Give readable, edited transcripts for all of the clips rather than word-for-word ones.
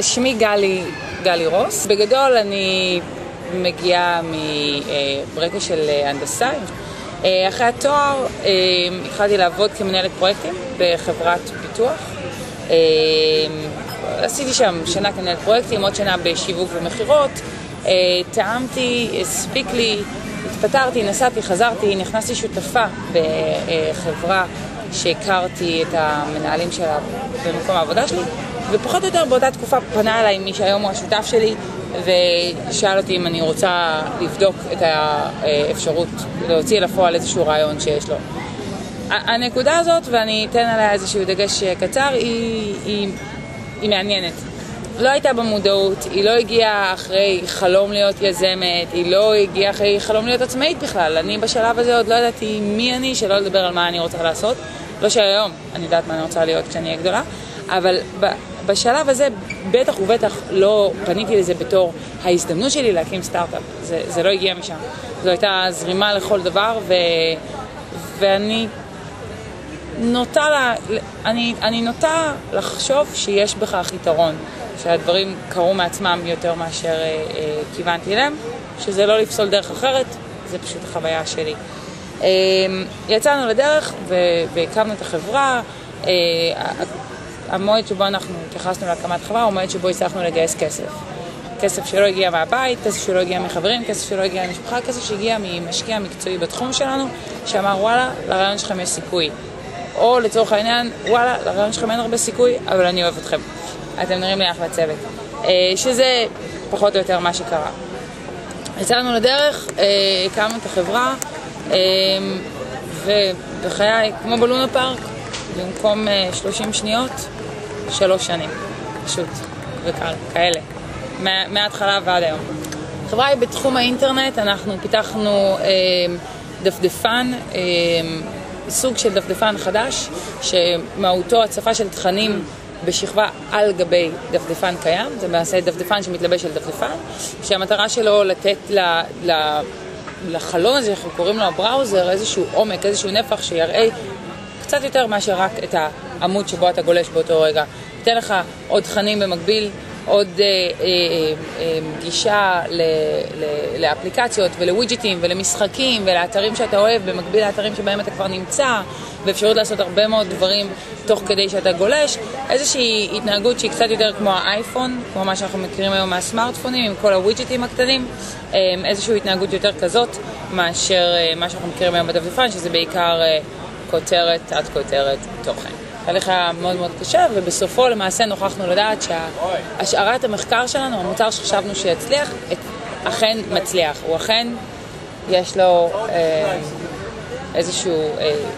שמי גלי רוס. בגדול אני מגיעה מרקע של הנדסה. אחרי התואר התחלתי לעבוד כמנהלת פרויקטים בחברת פיתוח. עשיתי שם שנה כמנהלת פרויקטים, עוד שנה בשיווק ומחירות. טעמתי, הספיק לי, התפטרתי, נסעתי, חזרתי, נכנסתי שותפה בחברה שהכרתי את המנהלים שלה במקום העבודה שלי, ופחות או יותר באותה תקופה פנה אליי מי שהיום הוא השותף שלי ושאל אותי אם אני רוצה לבדוק את האפשרות להוציא לפועל איזשהו רעיון שיש לו. הנקודה הזאת, ואני אתן עליה איזשהו דגש קצר, היא מעניינת. לא הייתה במודעות, היא לא הגיעה אחרי חלום להיות יזמת, היא לא הגיעה אחרי חלום להיות עצמאית בכלל. אני בשלב הזה עוד לא ידעתי מי אני, שלא לדבר על מה אני רוצה לעשות. לא שהיום אני יודעת מה אני רוצה להיות כשאני אהיה גדולה, אבל בשלב הזה בטח ובטח לא פניתי לזה בתור ההזדמנות שלי להקים סטארט-אפ. זה לא הגיע משם. זו הייתה זרימה לכל דבר, ואני נוטה לחשוב שיש בכך יתרון, שהדברים קרו מעצמם יותר מאשר כיוונתי להם, שזה לא לפסול דרך אחרת, זה פשוט החוויה שלי. יצאנו לדרך והקמנו את החברה. המועד שבו אנחנו התייחסנו להקמת חברה הוא המועד שבו הצלחנו לגייס כסף. כסף שלא הגיע מהבית, כסף שלא הגיע מחברים, כסף שלא הגיע ממשפחה, כסף שהגיע ממשקיע מקצועי בתחום שלנו, שאמר וואלה, לרעיון שלכם יש סיכוי. או לצורך העניין, וואלה, לרעיון שלכם אין הרבה סיכוי, אבל אני אוהב אתכם. אתם נראים לי אחלה צוות. שזה פחות או יותר מה שקרה. יצאנו לדרך, הקמנו את החברה, ובחיי, כמו בלונה פארק, במקום 30 שניות, 3 שנים. פשוט וקל, כאלה. מההתחלה ועד היום. החברה היא בתחום האינטרנט, אנחנו פיתחנו דפדפן, סוג של דפדפן חדש, שמהותו הצפה של תכנים בשכבה על גבי דפדפן קיים. זה למעשה דפדפן שמתלבש על דפדפן, שהמטרה שלו לתת לחלון הזה, אנחנו קוראים לו הבראוזר, איזשהו עומק, איזשהו נפח שיראה קצת יותר מאשר רק את העמוד שבו אתה גולש באותו רגע. ייתן לך עוד תכנים במקביל, עוד גישה לאפליקציות ולווידג'טים ולמשחקים ולאתרים שאתה אוהב במקביל לאתרים שבהם אתה כבר נמצא, ואפשרות לעשות הרבה מאוד דברים תוך כדי שאתה גולש. איזושהי התנהגות שהיא קצת יותר כמו האייפון, כמו מה שאנחנו מכירים היום מהסמארטפונים עם כל הווידג'טים הקטנים, איזושהי התנהגות יותר כזאת מאשר מה שאנחנו מכירים היום בדפדפן, שזה בעיקר כותרת עד כותרת תוכן. הליך היה מאוד מאוד קשה, ובסופו למעשה נוכחנו לדעת שהשארת המחקר שלנו, המוצר שחשבנו שיצליח, אכן מצליח. הוא אכן, יש לו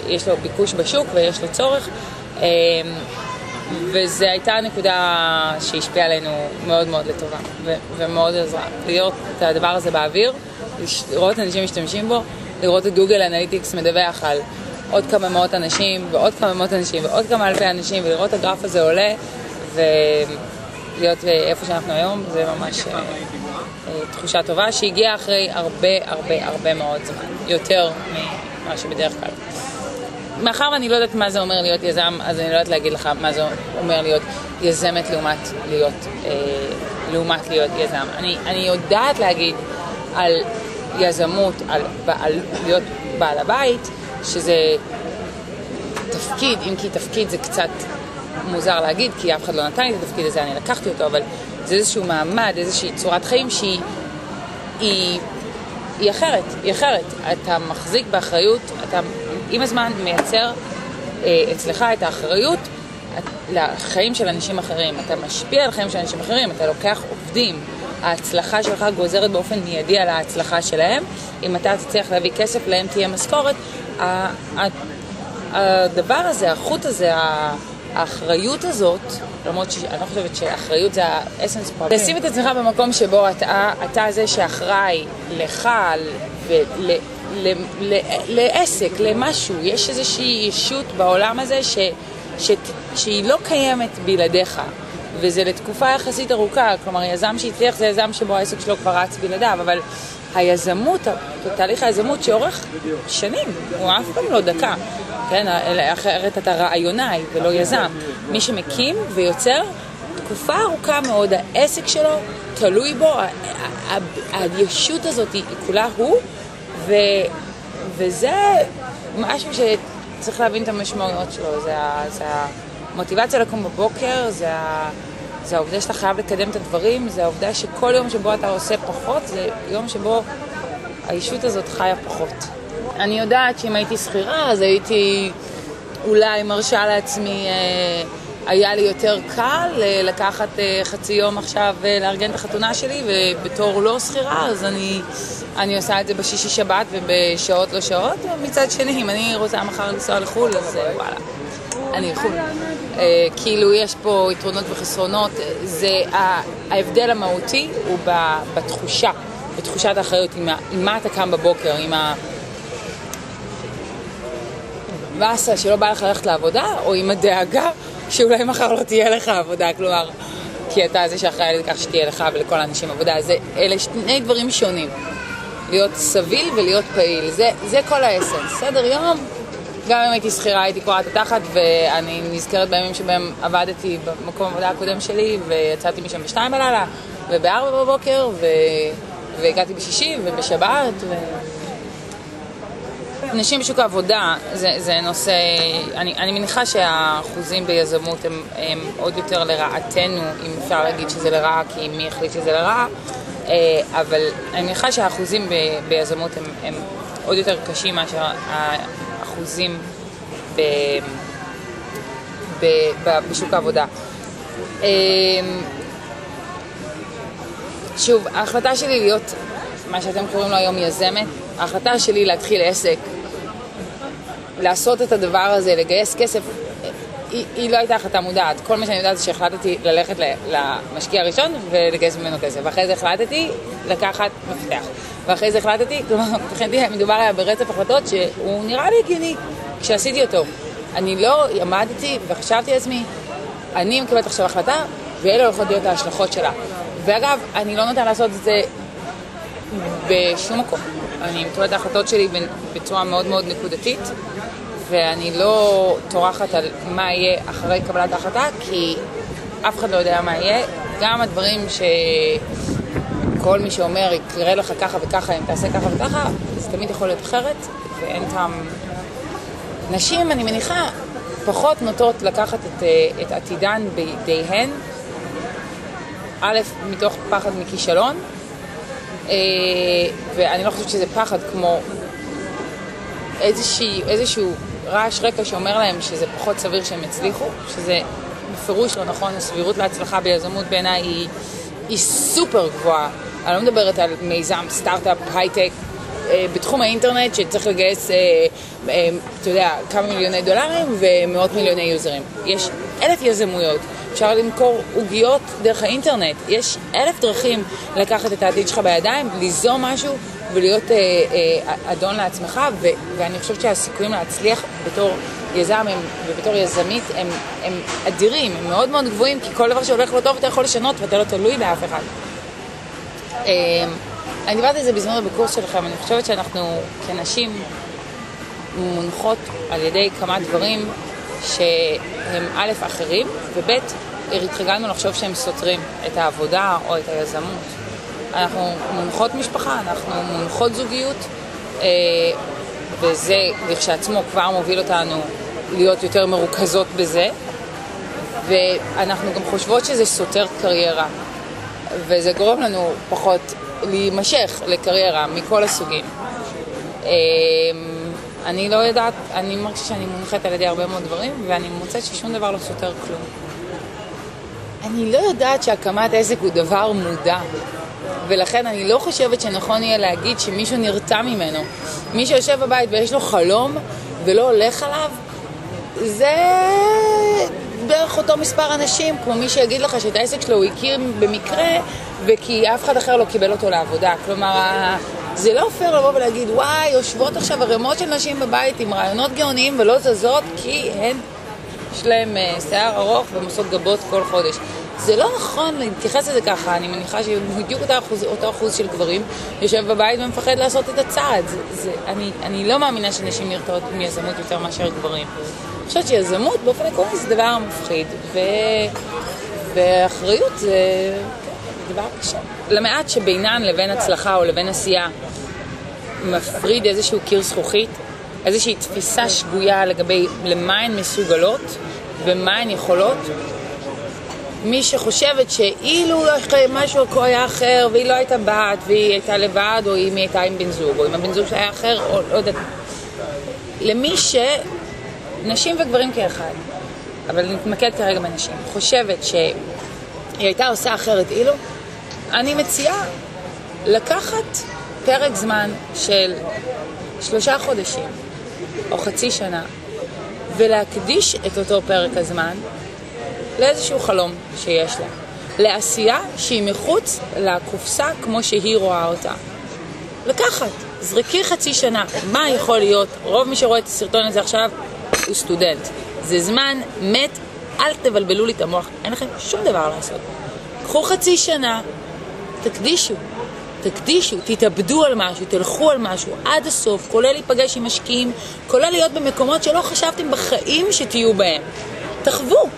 יש לו ביקוש בשוק ויש לו צורך, וזו הייתה נקודה שהשפיעה עלינו מאוד מאוד לטובה, ומאוד עזרה. לראות את הדבר הזה באוויר, לראות אנשים משתמשים בו, לראות את גוגל אנליטיקס מדווח על עוד כמה מאות אנשים, ועוד כמה מאות אנשים, ועוד כמה אלפי אנשים, ולראות את הגרף הזה עולה, ולהיות איפה שאנחנו היום, זה ממש תחושה טובה, שהגיעה אחרי הרבה מאוד זמן, יותר ממה שבדרך כלל. מאחר ואני לא יודעת מה זה אומר להיות יזם, אז אני לא יודעת להגיד לך מה זה אומר להיות יזמת לעומת להיות יזם. אני יודעת להגיד על יזמות, על להיות בעל הבית, שזה תפקיד, אם כי תפקיד זה קצת מוזר להגיד, כי אף אחד לא נתן לי את התפקיד הזה, אני לקחתי אותו, אבל זה איזשהו מעמד, איזושהי צורת חיים שהיא אחרת. אתה מחזיק באחריות, אתה עם הזמן מייצר אצלך את האחריות לחיים של אנשים אחרים, אתה משפיע על חיים של אנשים אחרים, אתה לוקח עובדים, ההצלחה שלך גוזרת באופן מיידי על ההצלחה שלהם. אם אתה תצליח להביא כסף, להם תהיה משכורת. הדבר הזה, החוט הזה, האחריות הזאת, למרות שאני לא חושבת שאחריות זה האסנס פה. תשים את עצמך במקום שבו אתה זה שאחראי לך לעסק, למשהו. יש איזושהי ישות בעולם הזה שהיא לא קיימת בלעדיך. וזה לתקופה יחסית ארוכה, כלומר יזם שהצליח זה יזם שבו העסק שלו כבר רץ בלעדיו, אבל היזמות, תהליך היזמות שאורך שנים, הוא אף פעם לא דקה, כן? אחרת אתה רעיונאי ולא יזם. מי שמקים ויוצר, תקופה ארוכה מאוד העסק שלו תלוי בו, הישות הזאת היא כולה הוא, וזה משהו שצריך להבין את המשמעויות שלו. זה המוטיבציה לקום בבוקר, זה העובדה שאתה חייב לקדם את הדברים, זה העובדה שכל יום שבו אתה עושה פחות, זה יום שבו הישות הזאת חיה פחות. אני יודעת שאם הייתי שכירה, אז הייתי אולי מרשה לעצמי, היה לי יותר קל לקחת חצי יום עכשיו לארגן את החתונה שלי, ובתור לא שכירה, אז אני עושה את זה בשישי שבת ובשעות לא שעות. מצד שני, אם אני רוצה מחר לנסוע לחול, אז וואלה, אני לחול. כאילו יש פה יתרונות וחסרונות. זה ההבדל המהותי הוא בתחושת האחריות, עם מה אתה קם בבוקר, עם המסה שלא בא לך ללכת לעבודה, או עם הדאגה שאולי מחר לא תהיה לך עבודה, כלומר, כי אתה זה שאחראי לכך שתהיה לך ולכל האנשים עבודה. אלה שני דברים שונים, להיות סביל ולהיות פעיל, זה כל האסנס. סדר יום, גם אם הייתי שכירה הייתי קוראת התחת, ואני נזכרת בימים שבהם עבדתי במקום העבודה הקודם שלי, ויצאתי משם ב2 בלילה וב4 בבוקר, והגעתי בשישי ובשבת. נשים בשוק העבודה זה נושא, אני מניחה שהאחוזים ביזמות הם עוד יותר לרעתנו, אם אפשר להגיד שזה לרעה, כי מי החליט שזה לרעה, אבל אני מניחה שהאחוזים ביזמות הם עוד יותר קשים מאשר האחוזים בשוק העבודה. שוב, ההחלטה שלי להיות מה שאתם קוראים לו היום יזמת, ההחלטה שלי להתחיל עסק, לעשות את הדבר הזה, לגייס כסף, היא לא הייתה החלטה מודעת. כל מה שאני יודעת זה שהחלטתי ללכת למשקיע הראשון ולגייס ממנו כסף, ואחרי זה החלטתי לקחת מפתח, ואחרי זה החלטתי, כלומר, מדובר היה ברצף החלטות שהוא נראה לי הגיוני כשעשיתי אותו. אני לא עמדתי וחשבתי לעצמי, אני מקבלת עכשיו החלטה ואלה הולכות להיות ההשלכות שלה. ואגב, אני לא נותן לעשות את זה בשום מקום. אני מתוארת ההחלטות שלי בצורה מאוד מאוד נקודתית, ואני לא טורחת על מה יהיה אחרי קבלת ההחלטה, כי אף אחד לא יודע מה יהיה. גם הדברים שכל מי שאומר יקרה לך ככה וככה, אם תעשה ככה וככה, זה תמיד יכול להיות אחרת, ואין טעם. נשים, אני מניחה, פחות נוטות לקחת את עתידן בידיהן, א', מתוך פחד מכישלון, ואני לא חושבת שזה פחד כמו איזשהו רעש רקע שאומר להם שזה פחות סביר שהם יצליחו, שזה בפירוש לא נכון. הסבירות להצלחה ביזמות בעיניי היא סופר גבוהה. אני לא מדברת על מיזם סטארט-אפ, הייטק, בתחום האינטרנט שצריך לגייס, אתה יודע, כמה מיליוני דולרים ומאות מיליוני יוזרים. יש 1,000 יזמויות. אפשר למכור עוגיות דרך האינטרנט. יש 1,000 דרכים לקחת את העתיד שלך בידיים, ליזום משהו ולהיות אדון לעצמך, ואני חושבת שהסיכויים להצליח בתור יזם ובתור יזמית הם אדירים, הם מאוד מאוד גבוהים, כי כל דבר שהולך לא טוב אתה יכול לשנות ואתה לא תלוי באף אחד. אני דיברתי על זה בזמן בקורס שלכם. אני חושבת שאנחנו כנשים מונחות על ידי כמה דברים שהם א' אחרים, וב' התרגלנו לחשוב שהם סותרים את העבודה או את היזמות. אנחנו מונחות משפחה, אנחנו מונחות זוגיות, וזה לכשעצמו כבר מוביל אותנו להיות יותר מרוכזות בזה, ואנחנו גם חושבות שזה סותר קריירה, וזה גורם לנו פחות להימשך לקריירה מכל הסוגים. אני לא יודעת, אני מרגישה שאני מונחת על ידי הרבה מאוד דברים, ואני מוצאת ששום דבר לא סותר כלום. אני לא יודעת שהקמת עסק הוא דבר מודע, ולכן אני לא חושבת שנכון יהיה להגיד שמישהו נרתע ממנו. מי שיושב בבית ויש לו חלום ולא הולך עליו, זה בערך אותו מספר אנשים, כמו מי שיגיד לך שאת העסק שלו הוא הכיר במקרה, וכי אף אחד אחר לא קיבל אותו לעבודה. כלומר, זה לא פייר לבוא ולהגיד, וואי, יושבות עכשיו הרמות של נשים בבית עם רעיונות גאוניים ולא זזות, כי הן יש להם שיער ארוך ומוסות גבות כל חודש. זה לא נכון להתייחס לזה ככה. אני מניחה שבדיוק אותו אחוז של גברים יושב בבית ומפחד לעשות את הצעד. אני לא מאמינה שנשים נרתעות מיזמות יותר מאשר גברים. אני חושבת שיזמות באופן עקרוני זה דבר מפחיד, ואחריות זה דבר קשה. למעט שבינן לבין הצלחה או לבין עשייה מפריד איזשהו קיר זכוכית, איזושהי תפיסה שגויה לגבי למה הן מסוגלות ומה הן יכולות. מי שחושבת שאילו משהו היה אחר והיא לא הייתה בת והיא הייתה לבד, או אם היא הייתה עם בן זוג, או אם הבן זוג שהיה אחר, או לא יודעת. למי נשים וגברים כאחד, אבל נתמקד כרגע בנשים, חושבת שהיא הייתה עושה אחרת אילו, אני מציעה לקחת פרק זמן של 3 חודשים או חצי שנה ולהקדיש את אותו פרק הזמן לאיזשהו חלום שיש לה, לעשייה שהיא מחוץ לקופסה כמו שהיא רואה אותה. לקחת, זרקי חצי שנה, מה יכול להיות? רוב מי שרואה את הסרטון הזה עכשיו הוא סטודנט. זה זמן מת, אל תבלבלו לי את המוח, אין לכם שום דבר לעשות. קחו חצי שנה, תקדישו, תתאבדו על משהו, תלכו על משהו עד הסוף, כולל להיפגש עם משקיעים, כולל להיות במקומות שלא חשבתם בחיים שתהיו בהם. תחוו,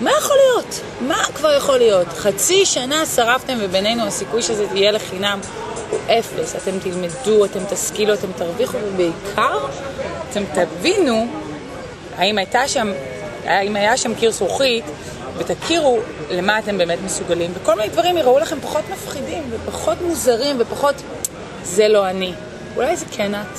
מה יכול להיות? מה כבר יכול להיות? חצי שנה שרפתם, ובינינו הסיכוי שזה תהיה לחינם הוא 0. אתם תלמדו, אתם תשכילו, אתם תרוויחו, ובעיקר אתם תבינו האם היה שם קיר זכוכית, ותכירו למה אתם באמת מסוגלים, וכל מיני דברים יראו לכם פחות מפחידים ופחות מוזרים ופחות זה לא אני, אולי זה כן את.